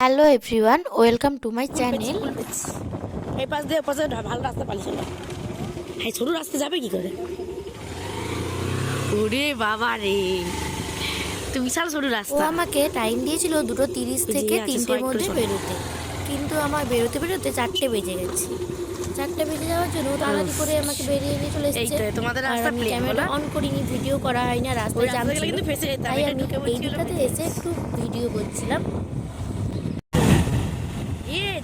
Hello everyone, welcome to my channel. এই পাশ দিয়ে পাশে ভালো রাস্তা পালিয়েছিল। হ্যাঁ, ছোট রাস্তা যাবে কি করে? ওরে বাবা রে, তো বিশাল সরু ও রাস্তা। আমাকে টাইম দিয়েছিল 2:30 থেকে 3টের মধ্যে বেরোতে, কিন্তু আমার বেরোতে বেরোতে 4টে বেজে গেছে। 4টে বেজে যাওয়ার জন্য তাড়াতাড়ি করে আমাকে বেরিয়ে নিয়ে চলে এসেছে। তোমাদের আর রাস্তা আমি প্লেন ক্যামেরাটা অন করিনি, ভিডিও করা হয় না, রাস্তায় জ্যাম ছিল, তাই আমি এই দিকটাতে এসে একটু ভিডিও করছিলাম।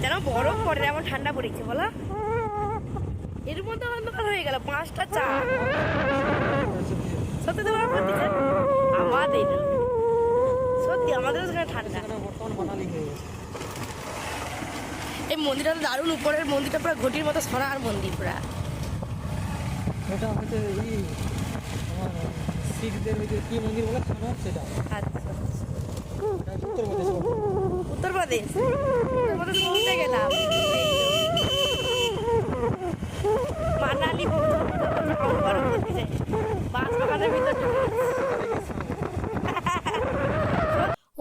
যেন বরফ পড়ে, এমন ঠান্ডা পড়েছে বলো। এর মধ্যে অন্ধকার হয়ে গেল 5টা 4। সত্যি তো বরফ পড়তেছে আমাদের, সত্যি আমাদের ওখানে ঠান্ডা। এই মন্দিরটা তো দারুণ, উপরের মন্দিরটা পুরো ঘটির মতো সোনার মন্দির পুরা। এটা হচ্ছে আমার শিখদের কি মন্দির বলে সেটা। আচ্ছা, উত্তরপ্রদেশ। উত্তরপ্রদেশ পৌঁছে গেলাম। মানালি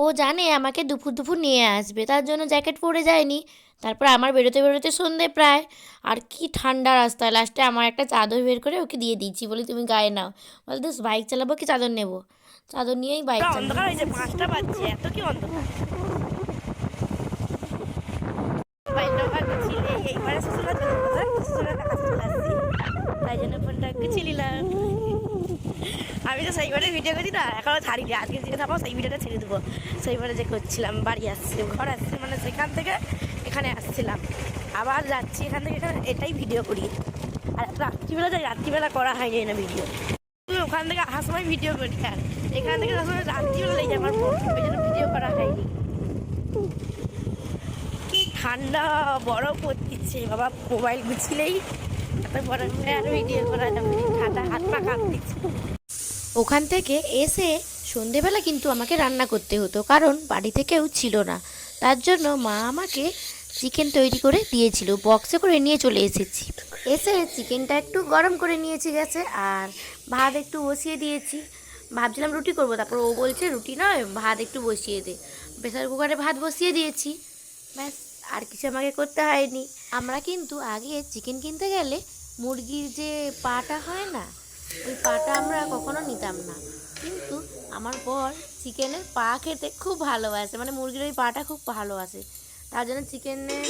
ও জানে আমাকে দুপুর দুপুর নিয়ে আসবে, তার জন্য জ্যাকেট পরে যায়নি। তারপর আমার বেরোতে বেরোতে সন্ধে প্রায়, আর কি ঠান্ডা রাস্তায়। লাস্টে আমার একটা চাদর বের করে ওকে দিয়ে দিচ্ছি, বলি তুমি গায়ে নাও। বলতে বাইক চালাবো কি চাদর নেবো, চাদর নিয়েই বাইক অন্ধকার চালাবো। হয়েছে, 5টা বাজছে, এত কি অন্ধকার। এইবারে শ্বশুরা চলে গেছে, শ্বশুরের কাছে চলে আসছি, তাই জন্য ফোনটা একটু ছিলিলাম। আমি তো সেইবারে ভিডিও করছি না, এখনো ছাড়িনি। আজকে যেটা থাকবো সেই ভিডিওটা ছেড়ে দেবো। সেইবারে যে করছিলাম, বাড়ি আসছি, ঘর আসছি, মানে সেখান থেকে এখানে আসছিলাম, আবার যাচ্ছি এখান থেকে এখানে, এটাই ভিডিও করি। আর রাত্রিবেলা যাই, রাত্রিবেলা করা হয়নি না ভিডিও। ওখান থেকে আসার সময় ভিডিও করি, আর এখান থেকে আসার সময় রাত্রিবেলা লেগে আমার ফোন, ওই জন্য ভিডিও করা হয়নি। কি ঠান্ডা, বরফ পড়ছে বাবা, মোবাইল গুছিলেই এত বরফ আর ভিডিও করা যাবে, ঠান্ডা হাত পা কাঁপতেছে। ওখান থেকে এসে সন্ধেবেলা কিন্তু আমাকে রান্না করতে হতো, কারণ বাড়িতে কেউ ছিল না। তার জন্য মা আমাকে চিকেন তৈরি করে দিয়েছিল, বক্সে করে নিয়ে চলে এসেছি। এসে চিকেনটা একটু গরম করে নিয়েছি গ্যাসে, আর ভাত একটু বসিয়ে দিয়েছি। ভাবছিলাম রুটি করবো, তারপর ও বলছে রুটি নয়, ভাত একটু বসিয়ে দে। প্রেসার কুকারে ভাত বসিয়ে দিয়েছি, ব্যাস, আর কিছু আমাকে করতে হয়নি। আমরা কিন্তু আগে চিকেন কিনতে গেলে মুরগির যে পাটা হয় না, ওই পাটা আমরা কখনো নিতাম না। কিন্তু আমার বর চিকেনের পা খেতে খুব ভালোবাসে, মানে মুরগির ওই পাটা খুব ভালোবাসে, তার জন্য চিকেনের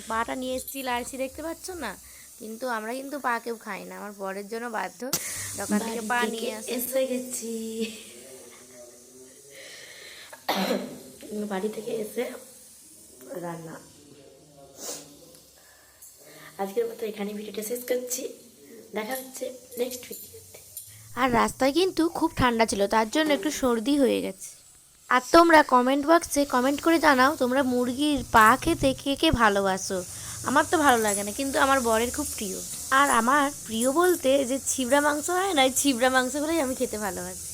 পাটা নিয়ে এসেছি। লাড়ছি, দেখতে পাচ্ছ না, কিন্তু আমরা কিন্তু পা কেউ খাই না। আমার বরের জন্য বাধ্য দোকান থেকে পা নিয়ে এসে গেছি বাড়ি থেকে এসে রান্না। আজকের মতো এখানে ভিডিওটা শেষ করছি, দেখা হচ্ছে নেক্সট ভিডিওতে। আর রাস্তায় কিন্তু খুব ঠান্ডা ছিল, তার জন্য একটু সর্দি হয়ে গেছে। আর তোমরা কমেন্ট বক্সে কমেন্ট করে জানাও তোমরা মুরগির পা খেতে কে কে ভালোবাসো। আমার তো ভালো লাগে না, কিন্তু আমার বরের খুব প্রিয়। আর আমার প্রিয় বলতে যে ছিবড়া মাংস হয় না, ওই ছিবড়া মাংসগুলোই আমি খেতে ভালোবাসি।